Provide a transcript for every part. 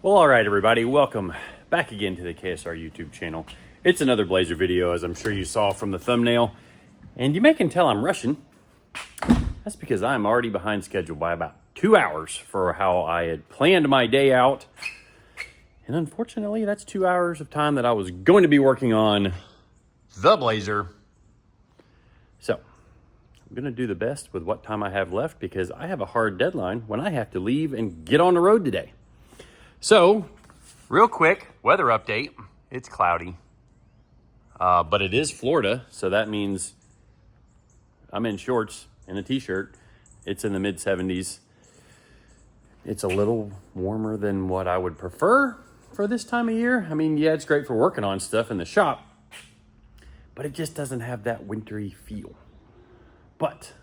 Well, all right, everybody, welcome back again to the KSR YouTube channel. It's another Blazer video, as I'm sure you saw from the thumbnail. And you may can tell I'm rushing. That's because I'm already behind schedule by about 2 hours for how I had planned my day out. And unfortunately, that's 2 hours of time that I was going to be working on the Blazer. So, I'm going to do the best with what time I have left because I have a hard deadline when I have to leave and get on the road today. So, real quick, weather update. It's cloudy, but it is Florida, so that means I'm in shorts and a t-shirt. It's in the mid-70s. It's a little warmer than what I would prefer for this time of year. I mean, yeah, it's great for working on stuff in the shop, but it just doesn't have that wintry feel. But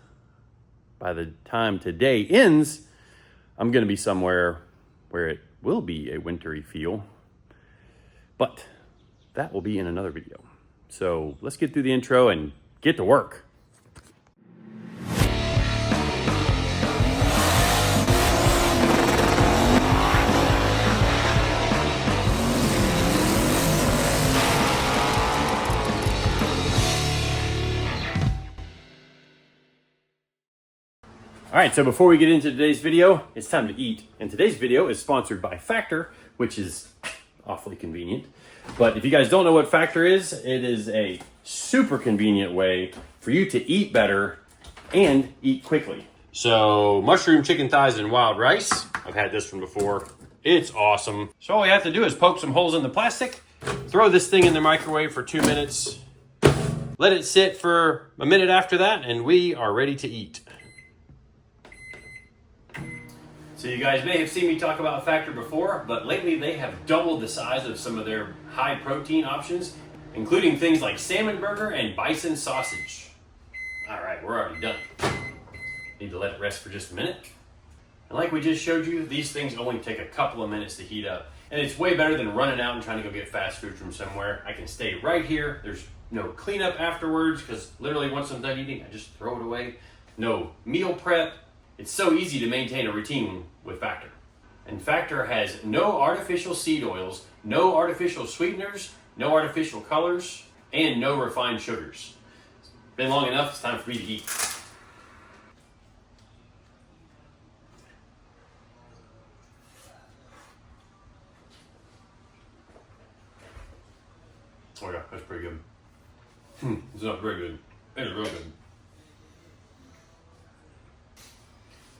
by the time today ends, I'm going to be somewhere where it will be a wintry feel, but that will be in another video. So let's get through the intro and get to work. All right, so before we get into today's video, it's time to eat. And today's video is sponsored by Factor, which is awfully convenient. But if you guys don't know what Factor is, it is a super convenient way for you to eat better and eat quickly. So mushroom chicken thighs and wild rice. I've had this one before. It's awesome. So all we have to do is poke some holes in the plastic, throw this thing in the microwave for 2 minutes, let it sit for a minute after that, and we are ready to eat. So you guys may have seen me talk about Factor before, but lately they have doubled the size of some of their high protein options, including things like salmon burger and bison sausage. All right, we're already done. Need to let it rest for just a minute. And like we just showed you, these things only take a couple of minutes to heat up. And it's way better than running out and trying to go get fast food from somewhere. I can stay right here. There's no cleanup afterwards because literally once I'm done eating, I just throw it away. No meal prep. It's so easy to maintain a routine with Factor. And Factor has no artificial seed oils, no artificial sweeteners, no artificial colors, and no refined sugars. It's been long enough, it's time for me to eat. Oh yeah, that's pretty good. It's not very good. It's real good.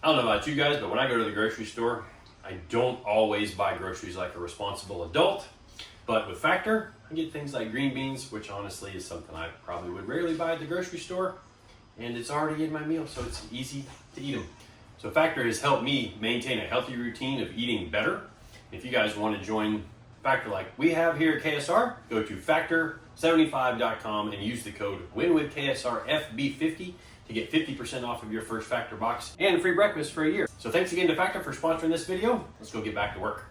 I don't know about you guys, but when I go to the grocery store, I don't always buy groceries like a responsible adult. But with Factor, I get things like green beans, which honestly is something I probably would rarely buy at the grocery store. And it's already in my meal, so it's easy to eat them. So Factor has helped me maintain a healthy routine of eating better. If you guys want to join Factor like we have here at KSR, go to factor75.com and use the code WINWITHKSRFB50 to get 50% off of your first Factor box and free breakfast for a year. So thanks again to Factor for sponsoring this video. Let's go get back to work.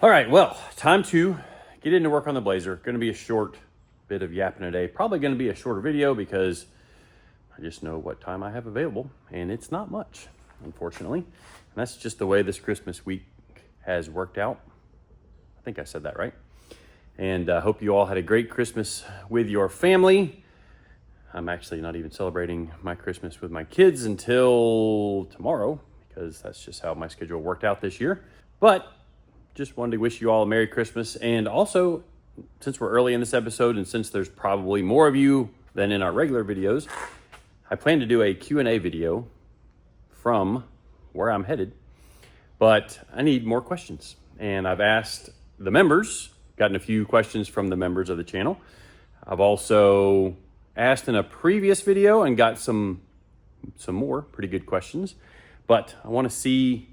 All right, well, time to get into work on the Blazer. Going to be a short bit of yapping today. Probably going to be a shorter video because I just know what time I have available, and it's not much, unfortunately. And that's just the way this Christmas week has worked out. I think I said that right. And I hope you all had a great Christmas with your family. I'm actually not even celebrating my Christmas with my kids until tomorrow because that's just how my schedule worked out this year. But just wanted to wish you all a Merry Christmas. And also, since we're early in this episode and since there's probably more of you than in our regular videos, I plan to do a Q&A video from where I'm headed. But I need more questions. And I've asked the members, gotten a few questions from the members of the channel. I've also asked in a previous video and got some more pretty good questions, but I want to see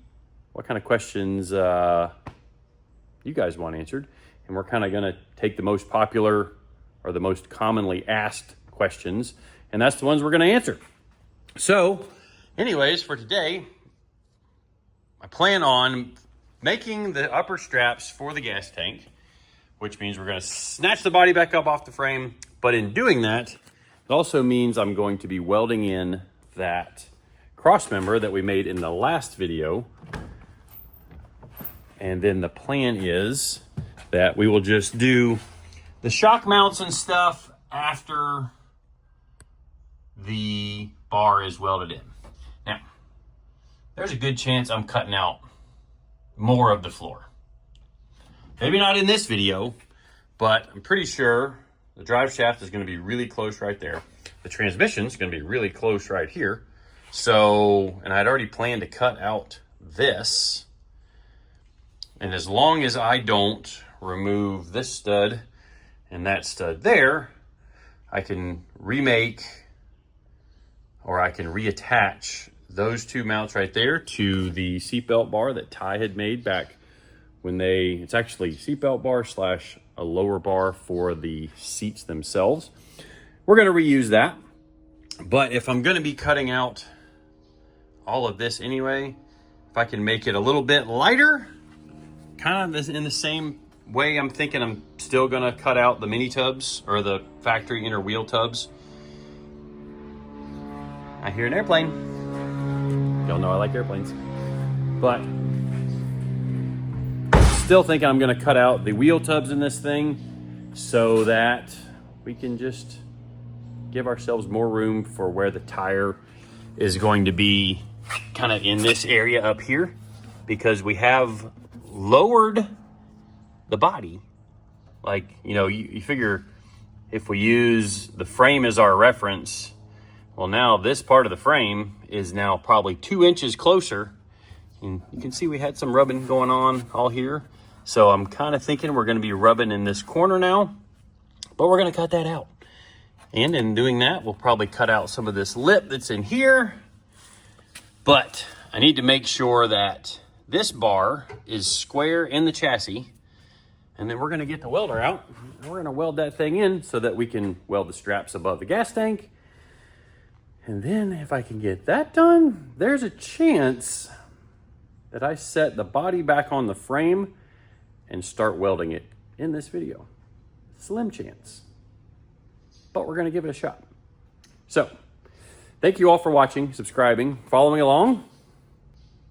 what kind of questions you guys want answered. And we're kind of going to take the most popular or the most commonly asked questions, and that's the ones we're going to answer. So anyways, for today, I plan on making the upper straps for the gas tank, which means we're going to snatch the body back up off the frame. But in doing that, it also means I'm going to be welding in that cross member that we made in the last video. And then the plan is that we will just do the shock mounts and stuff after the bar is welded in. Now, there's a good chance I'm cutting out more of the floor. Maybe not in this video, but I'm pretty sure the drive shaft is going to be really close right there. The transmission is going to be really close right here. So, and I'd already planned to cut out this. And as long as I don't remove this stud and that stud there, I can remake, or I can reattach those two mounts right there to the seatbelt bar that Ty had made back when it's actually seatbelt bar slash a lower bar for the seats themselves. We're gonna reuse that. But if I'm gonna be cutting out all of this anyway, if I can make it a little bit lighter, kind of in the same way I'm thinking I'm still gonna cut out the mini tubs or the factory inner wheel tubs. I hear an airplane. Y'all know I like airplanes. But still thinking I'm gonna cut out the wheel tubs in this thing so that we can just give ourselves more room for where the tire is going to be, kind of in this area up here, because we have lowered the body. Like, you know, you figure if we use the frame as our reference, well, now this part of the frame is now probably 2 inches closer. And you can see we had some rubbing going on all here. So I'm kind of thinking we're going to be rubbing in this corner now, but we're going to cut that out. And in doing that, we'll probably cut out some of this lip that's in here. But I need to make sure that this bar is square in the chassis. And then we're gonna get the welder out. And we're gonna weld that thing in so that we can weld the straps above the gas tank. And then if I can get that done, there's a chance that I set the body back on the frame and start welding it in this video. Slim chance, but we're gonna give it a shot. So, thank you all for watching, subscribing, following along,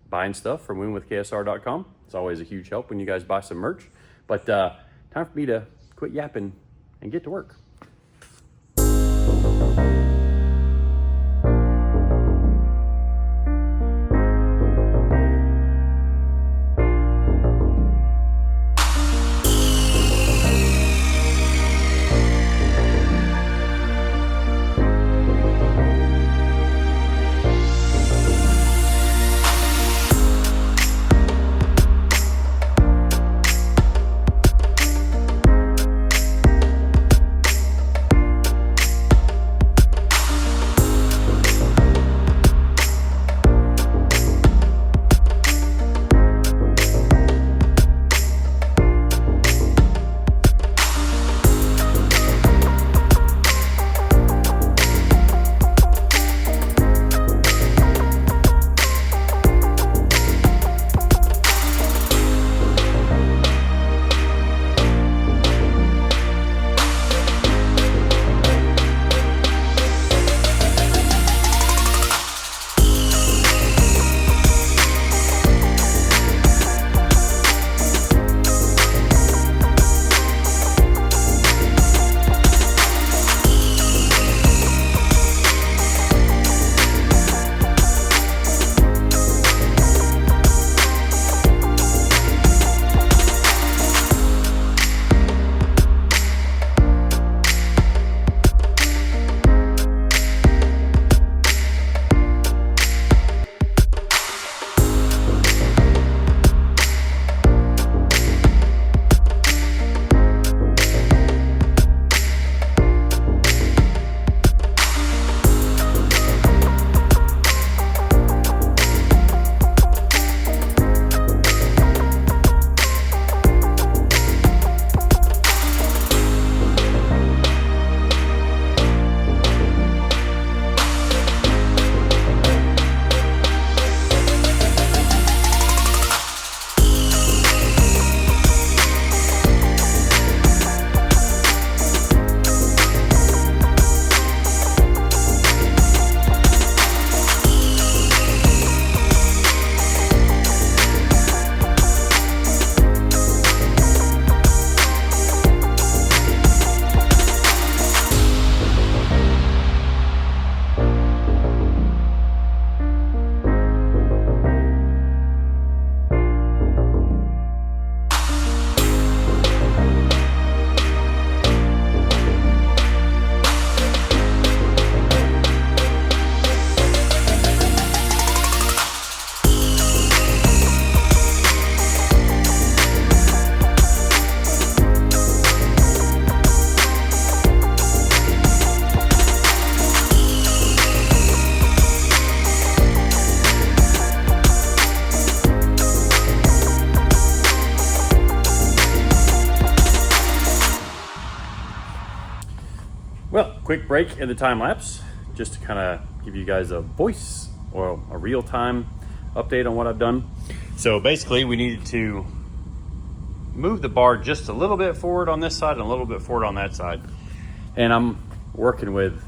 buying stuff from winwithksr.com. It's always a huge help when you guys buy some merch. But time for me to quit yapping and get to work. quick break in the time lapse just to kind of give you guys a voice or a real-time update on what I've done. So basically we needed to move the bar just a little bit forward on this side and a little bit forward on that side. And I'm working with,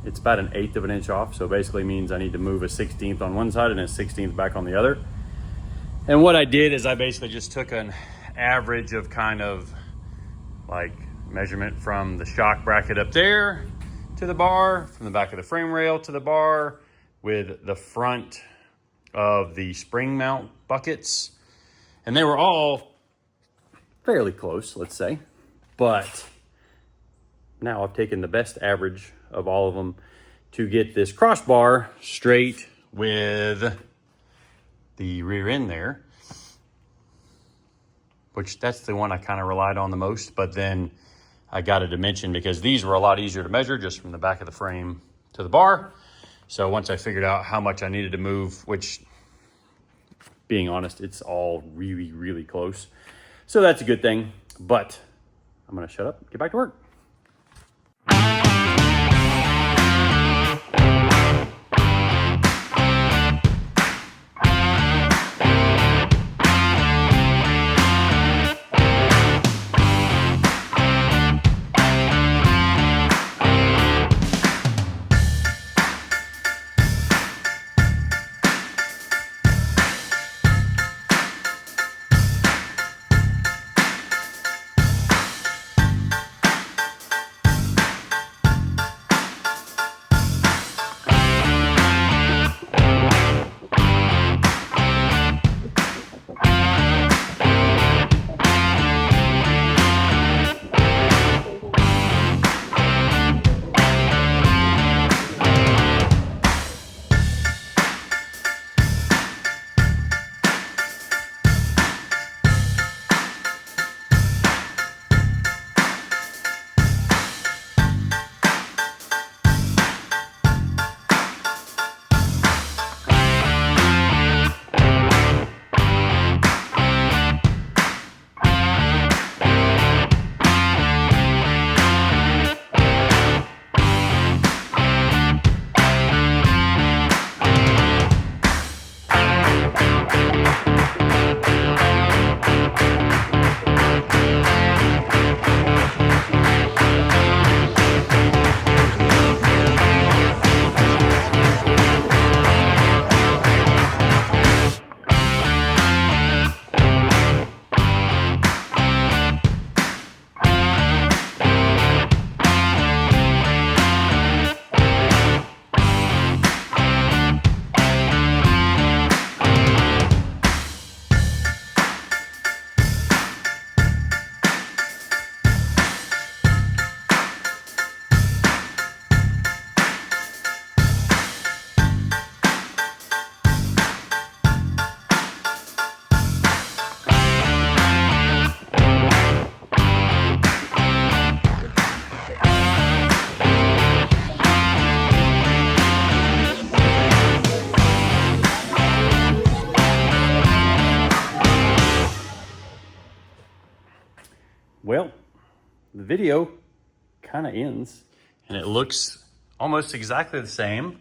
it's about 1/8 of an inch off. So basically means I need to move a 1/16 on one side and a 1/16 back on the other. And what I did is I basically just took an average of kind of like measurement from the shock bracket up there to the bar, from the back of the frame rail to the bar, with the front of the spring mount buckets. And they were all fairly close, let's say. But now I've taken the best average of all of them to get this crossbar straight with the rear end there, which that's the one I kind of relied on the most. But then I got a dimension because these were a lot easier to measure just from the back of the frame to the bar. So once I figured out how much I needed to move, which being honest, it's all really, really close. So that's a good thing, but I'm gonna shut up, get back to work. Well, the video kind of ends and it looks almost exactly the same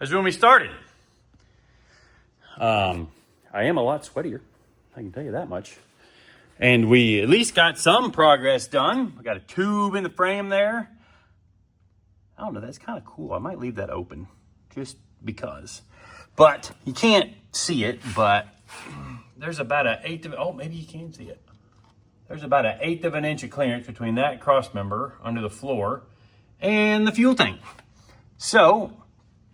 as when we started. I am a lot sweatier, I can tell you that much. And we at least got some progress done. We got a tube in the frame there. I don't know, that's kind of cool. I might leave that open just because. But you can't see it, but there's about an 1/8 of it. Oh, maybe you can see it. There's about an 1/8 of an inch of clearance between that cross member under the floor and the fuel tank. So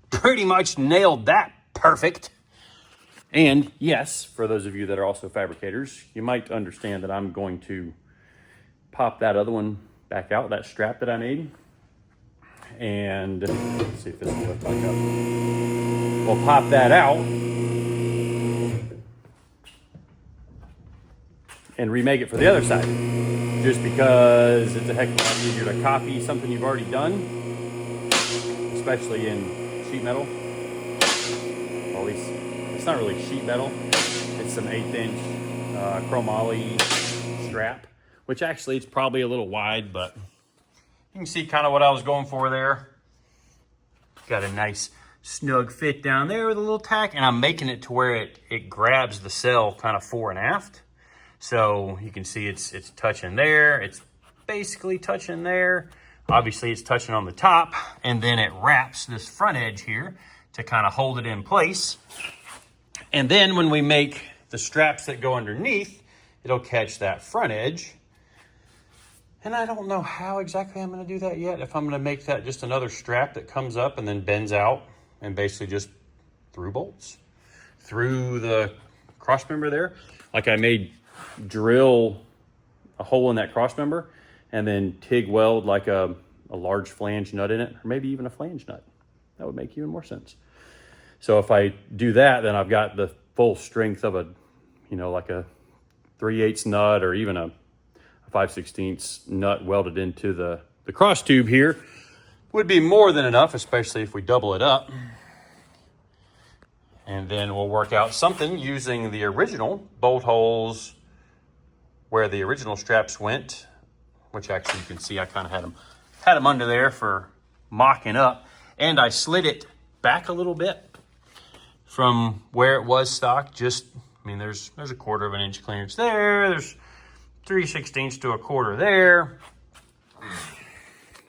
pretty much nailed that perfect. And yes, for those of you that are also fabricators, you might understand that I'm going to pop that other one back out, that strap that I made. And let's see if this will look back up. We'll pop that out and remake it for the other side. Just because it's a heck of a lot easier to copy something you've already done, especially in sheet metal. Well, at least it's not really sheet metal. It's some 1/8 inch chromoly strap, which actually it's probably a little wide, but You can see kind of what I was going for there. Got a nice snug fit down there with a little tack, and I'm making it to where it grabs the cell kind of fore and aft. So you can see it's touching there. It's basically touching there. Obviously it's touching on the top, and then it wraps this front edge here to kind of hold it in place. And then when we make the straps that go underneath, it'll catch that front edge. And I don't know how exactly I'm going to do that yet. If I'm going to make that just another strap that comes up and then bends out and basically just through bolts through the cross member there. Like I made drill a hole in that cross member and then TIG weld like a large flange nut in it, or maybe even a flange nut. That would make even more sense. So if I do that, then I've got the full strength of a, you know, like a 3/8 nut or even a 5/16 nut welded into the cross tube here. Would be more than enough, especially if we double it up. And then we'll work out something using the original bolt holes where the original straps went, which actually you can see I kind of had them under there for mocking up. And I slid it back a little bit from where it was stock. Just, I mean, there's a 1/4 of an inch clearance there. There's 3/16 to a 1/4 there.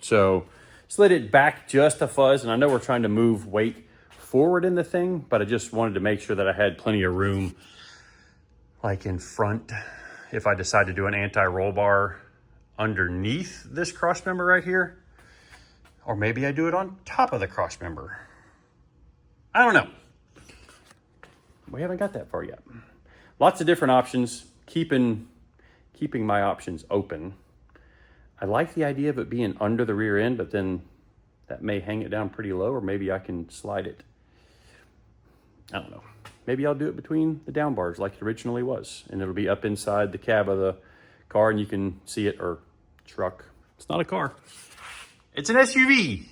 So slid it back just a fuzz. And I know we're trying to move weight forward in the thing, but I just wanted to make sure that I had plenty of room, like in front, if I decide to do an anti-roll bar underneath this cross member right here, or maybe I do it on top of the cross member. I don't know. We haven't got that far yet. Lots of different options, keeping my options open. I like the idea of it being under the rear end, but then that may hang it down pretty low, or maybe I can slide it. I don't know. Maybe I'll do it between the down bars like it originally was, and it'll be up inside the cab of the car and you can see it, or truck. It's not a car. It's an SUV,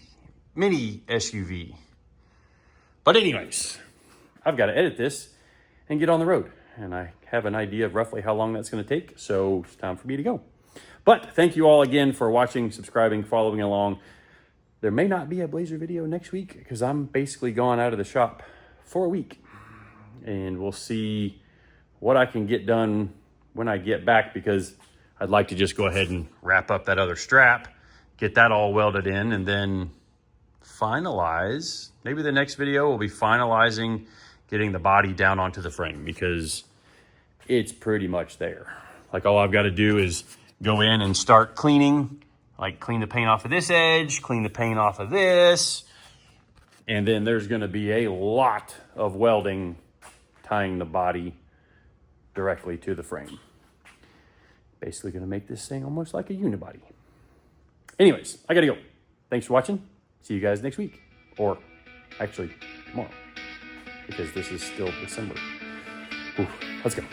mini SUV. But anyways, I've got to edit this and get on the road, and I have an idea of roughly how long that's going to take, so it's time for me to go. But thank you all again for watching, subscribing, following along. There may not be a Blazer video next week because I'm basically gone out of the shop for a week, and we'll see what I can get done when I get back, because I'd like to just go ahead and wrap up that other strap, get that all welded in, and then finalize. Maybe the next video will be finalizing getting the body down onto the frame, because it's pretty much there. Like all I've got to do is go in and start cleaning, like clean the paint off of this edge, clean the paint off of this, and then there's going to be a lot of welding tying the body directly to the frame. Basically going to make this thing almost like a unibody. Anyways, I got to go. Thanks for watching. See you guys next week, or actually tomorrow, because this is still December. Ooh, let's go.